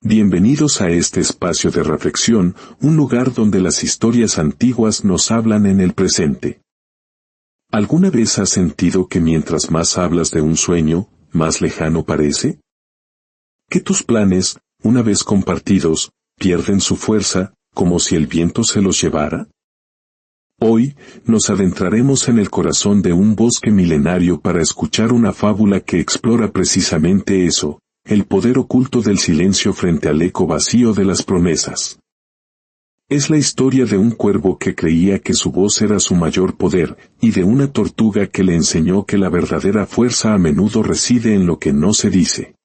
Bienvenidos a este espacio de reflexión, un lugar donde las historias antiguas nos hablan en el presente. ¿Alguna vez has sentido que mientras más hablas de un sueño, más lejano parece? ¿Que tus planes, una vez compartidos, pierden su fuerza, como si el viento se los llevara? Hoy, nos adentraremos en el corazón de un bosque milenario para escuchar una fábula que explora precisamente eso, el poder oculto del silencio frente al eco vacío de las promesas. Es la historia de un cuervo que creía que su voz era su mayor poder, y de una tortuga que le enseñó que la verdadera fuerza a menudo reside en lo que no se dice.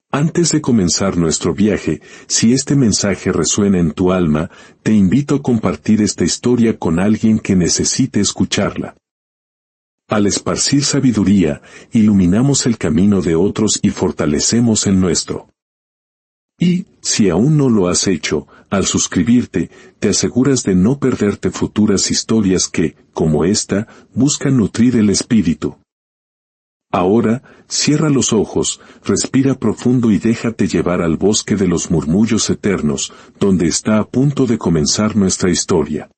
Antes de comenzar nuestro viaje, si este mensaje resuena en tu alma, te invito a compartir esta historia con alguien que necesite escucharla. Al esparcir sabiduría, iluminamos el camino de otros y fortalecemos el nuestro. Y, si aún no lo has hecho, al suscribirte, te aseguras de no perderte futuras historias que, como esta, buscan nutrir el espíritu. Ahora, cierra los ojos, respira profundo y déjate llevar al bosque de los murmullos eternos, donde está a punto de comenzar nuestra historia.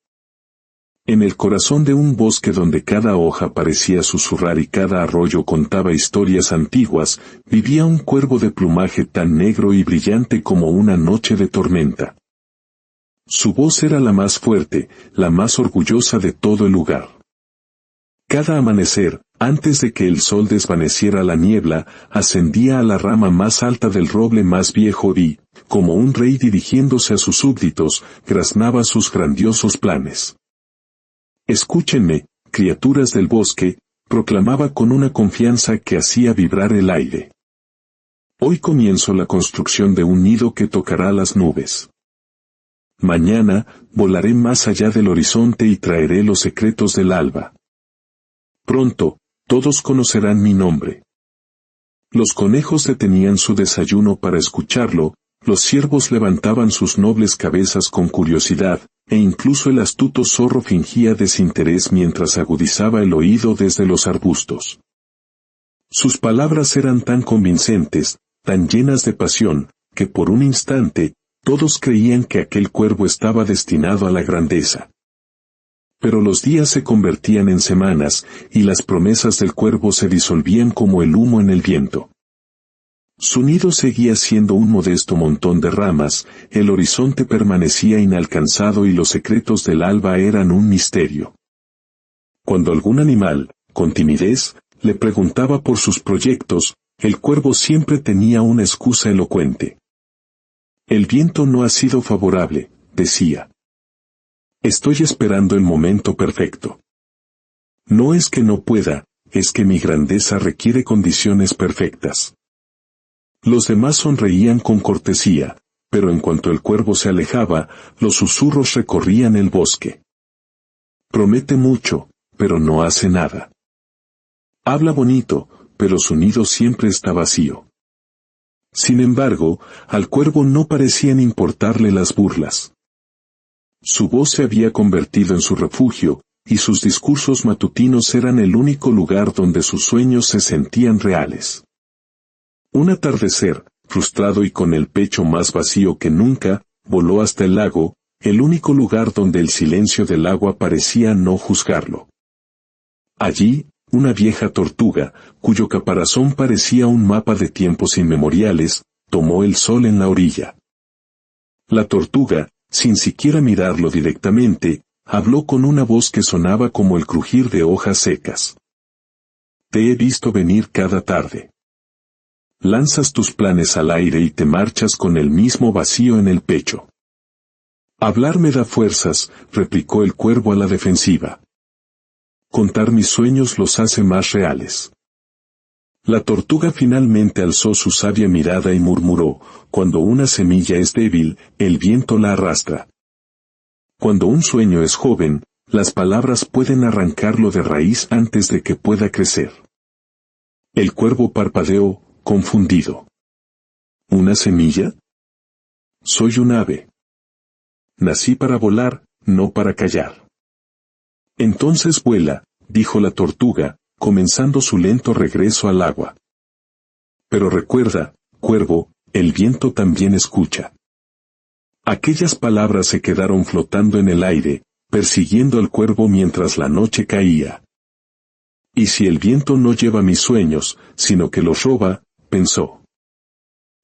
En el corazón de un bosque donde cada hoja parecía susurrar y cada arroyo contaba historias antiguas, vivía un cuervo de plumaje tan negro y brillante como una noche de tormenta. Su voz era la más fuerte, la más orgullosa de todo el lugar. Cada amanecer, antes de que el sol desvaneciera la niebla, ascendía a la rama más alta del roble más viejo y, como un rey dirigiéndose a sus súbditos, graznaba sus grandiosos planes. «Escúchenme, criaturas del bosque», proclamaba con una confianza que hacía vibrar el aire. «Hoy comienzo la construcción de un nido que tocará las nubes. Mañana, volaré más allá del horizonte y traeré los secretos del alba. Pronto, todos conocerán mi nombre». Los conejos detenían su desayuno para escucharlo, los ciervos levantaban sus nobles cabezas con curiosidad, e incluso el astuto zorro fingía desinterés mientras agudizaba el oído desde los arbustos. Sus palabras eran tan convincentes, tan llenas de pasión, que por un instante, todos creían que aquel cuervo estaba destinado a la grandeza. Pero los días se convertían en semanas, y las promesas del cuervo se disolvían como el humo en el viento. Su nido seguía siendo un modesto montón de ramas, el horizonte permanecía inalcanzado y los secretos del alba eran un misterio. Cuando algún animal, con timidez, le preguntaba por sus proyectos, el cuervo siempre tenía una excusa elocuente. «El viento no ha sido favorable», decía. «Estoy esperando el momento perfecto. No es que no pueda, es que mi grandeza requiere condiciones perfectas». Los demás sonreían con cortesía, pero en cuanto el cuervo se alejaba, los susurros recorrían el bosque. «Promete mucho, pero no hace nada. Habla bonito, pero su nido siempre está vacío». Sin embargo, al cuervo no parecían importarle las burlas. Su voz se había convertido en su refugio, y sus discursos matutinos eran el único lugar donde sus sueños se sentían reales. Un atardecer, frustrado y con el pecho más vacío que nunca, voló hasta el lago, el único lugar donde el silencio del agua parecía no juzgarlo. Allí, una vieja tortuga, cuyo caparazón parecía un mapa de tiempos inmemoriales, tomó el sol en la orilla. La tortuga, sin siquiera mirarlo directamente, habló con una voz que sonaba como el crujir de hojas secas. «Te he visto venir cada tarde. Lanzas tus planes al aire y te marchas con el mismo vacío en el pecho». «Hablar me da fuerzas», replicó el cuervo a la defensiva. «Contar mis sueños los hace más reales». La tortuga finalmente alzó su sabia mirada y murmuró: «Cuando una semilla es débil, el viento la arrastra. Cuando un sueño es joven, las palabras pueden arrancarlo de raíz antes de que pueda crecer». El cuervo parpadeó, confundido. «¿Una semilla? Soy un ave. Nací para volar, no para callar». «Entonces vuela», dijo la tortuga, comenzando su lento regreso al agua. «Pero recuerda, cuervo, el viento también escucha. Aquellas palabras se quedaron flotando en el aire, persiguiendo al cuervo mientras la noche caía. ¿Y si el viento no lleva mis sueños, sino que los roba?, pensó.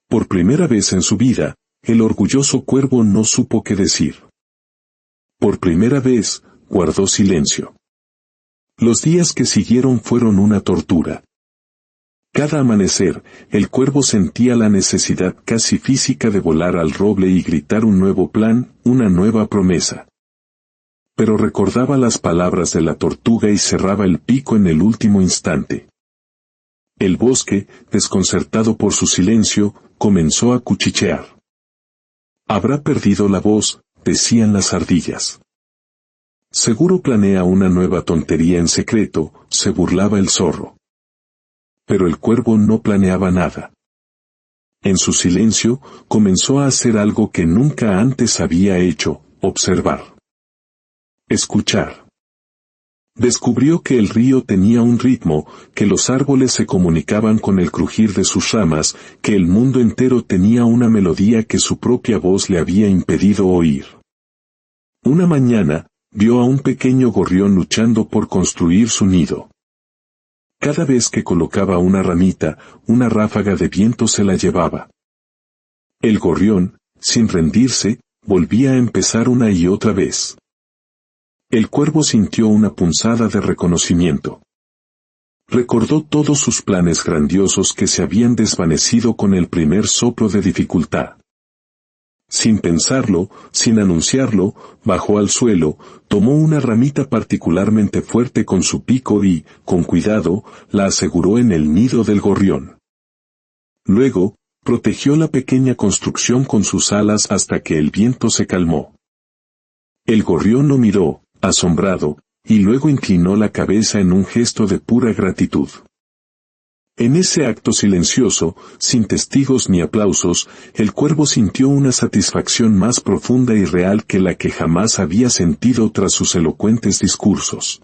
Por primera vez en su vida, el orgulloso cuervo no supo qué decir. Por primera vez, guardó silencio. Los días que siguieron fueron una tortura. Cada amanecer, el cuervo sentía la necesidad casi física de volar al roble y gritar un nuevo plan, una nueva promesa. Pero recordaba las palabras de la tortuga y cerraba el pico en el último instante. El bosque, desconcertado por su silencio, comenzó a cuchichear. «Habrá perdido la voz», decían las ardillas. «Seguro planea una nueva tontería en secreto», se burlaba el zorro. Pero el cuervo no planeaba nada. En su silencio, comenzó a hacer algo que nunca antes había hecho: observar. Escuchar. Descubrió que el río tenía un ritmo, que los árboles se comunicaban con el crujir de sus ramas, que el mundo entero tenía una melodía que su propia voz le había impedido oír. Una mañana, vio a un pequeño gorrión luchando por construir su nido. Cada vez que colocaba una ramita, una ráfaga de viento se la llevaba. El gorrión, sin rendirse, volvía a empezar una y otra vez. El cuervo sintió una punzada de reconocimiento. Recordó todos sus planes grandiosos que se habían desvanecido con el primer soplo de dificultad. Sin pensarlo, sin anunciarlo, bajó al suelo, tomó una ramita particularmente fuerte con su pico y, con cuidado, la aseguró en el nido del gorrión. Luego, protegió la pequeña construcción con sus alas hasta que el viento se calmó. El gorrión lo miró, asombrado, y luego inclinó la cabeza en un gesto de pura gratitud. En ese acto silencioso, sin testigos ni aplausos, el cuervo sintió una satisfacción más profunda y real que la que jamás había sentido tras sus elocuentes discursos.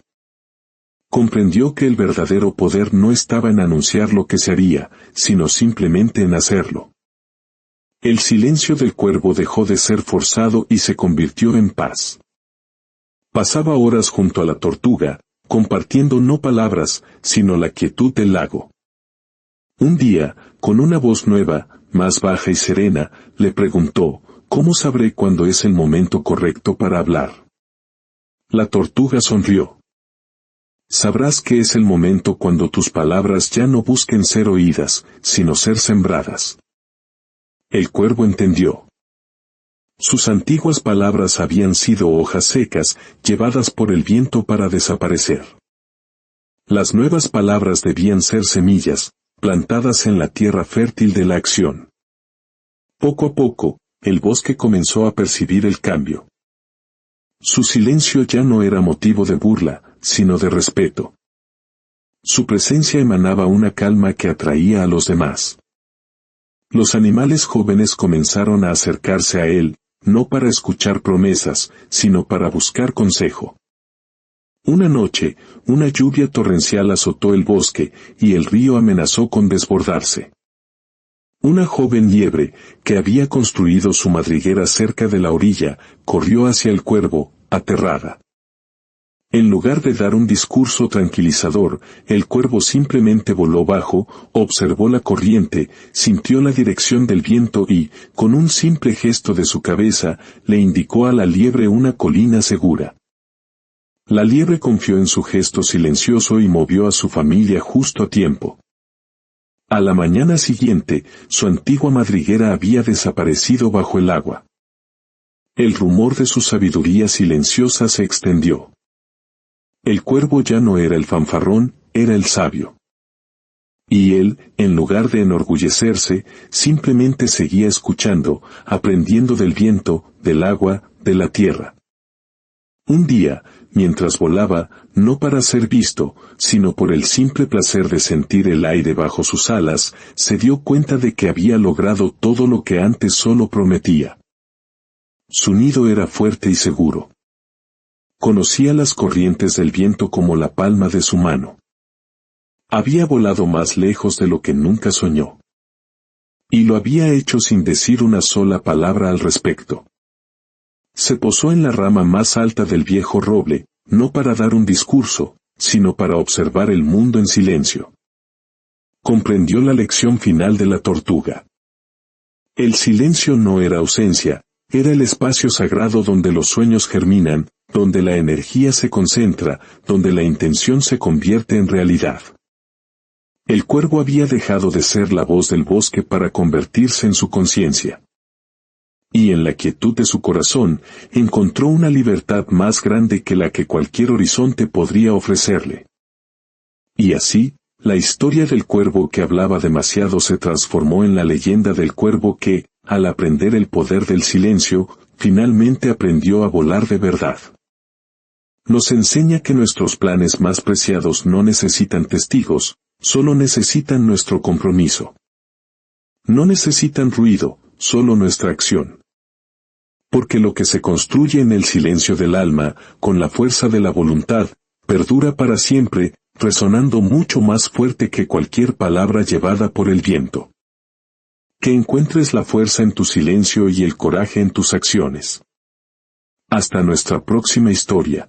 Comprendió que el verdadero poder no estaba en anunciar lo que se haría, sino simplemente en hacerlo. El silencio del cuervo dejó de ser forzado y se convirtió en paz. Pasaba horas junto a la tortuga, compartiendo no palabras, sino la quietud del lago. Un día, con una voz nueva, más baja y serena, le preguntó: «¿Cómo sabré cuándo es el momento correcto para hablar?». La tortuga sonrió. «Sabrás que es el momento cuando tus palabras ya no busquen ser oídas, sino ser sembradas». El cuervo entendió. Sus antiguas palabras habían sido hojas secas, llevadas por el viento para desaparecer. Las nuevas palabras debían ser semillas, plantadas en la tierra fértil de la acción. Poco a poco, el bosque comenzó a percibir el cambio. Su silencio ya no era motivo de burla, sino de respeto. Su presencia emanaba una calma que atraía a los demás. Los animales jóvenes comenzaron a acercarse a él, no para escuchar promesas, sino para buscar consejo. Una noche, una lluvia torrencial azotó el bosque, y el río amenazó con desbordarse. Una joven liebre, que había construido su madriguera cerca de la orilla, corrió hacia el cuervo, aterrada. En lugar de dar un discurso tranquilizador, el cuervo simplemente voló bajo, observó la corriente, sintió la dirección del viento y, con un simple gesto de su cabeza, le indicó a la liebre una colina segura. La liebre confió en su gesto silencioso y movió a su familia justo a tiempo. A la mañana siguiente, su antigua madriguera había desaparecido bajo el agua. El rumor de su sabiduría silenciosa se extendió. El cuervo ya no era el fanfarrón, era el sabio. Y él, en lugar de enorgullecerse, simplemente seguía escuchando, aprendiendo del viento, del agua, de la tierra. Un día, mientras volaba, no para ser visto, sino por el simple placer de sentir el aire bajo sus alas, se dio cuenta de que había logrado todo lo que antes solo prometía. Su nido era fuerte y seguro. Conocía las corrientes del viento como la palma de su mano. Había volado más lejos de lo que nunca soñó. Y lo había hecho sin decir una sola palabra al respecto. Se posó en la rama más alta del viejo roble, no para dar un discurso, sino para observar el mundo en silencio. Comprendió la lección final de la tortuga. El silencio no era ausencia, era el espacio sagrado donde los sueños germinan, donde la energía se concentra, donde la intención se convierte en realidad. El cuervo había dejado de ser la voz del bosque para convertirse en su conciencia. Y en la quietud de su corazón, encontró una libertad más grande que la que cualquier horizonte podría ofrecerle. Y así, la historia del cuervo que hablaba demasiado se transformó en la leyenda del cuervo que, al aprender el poder del silencio, finalmente aprendió a volar de verdad. Nos enseña que nuestros planes más preciados no necesitan testigos, solo necesitan nuestro compromiso. No necesitan ruido, solo nuestra acción. Porque lo que se construye en el silencio del alma, con la fuerza de la voluntad, perdura para siempre, resonando mucho más fuerte que cualquier palabra llevada por el viento. Que encuentres la fuerza en tu silencio y el coraje en tus acciones. Hasta nuestra próxima historia.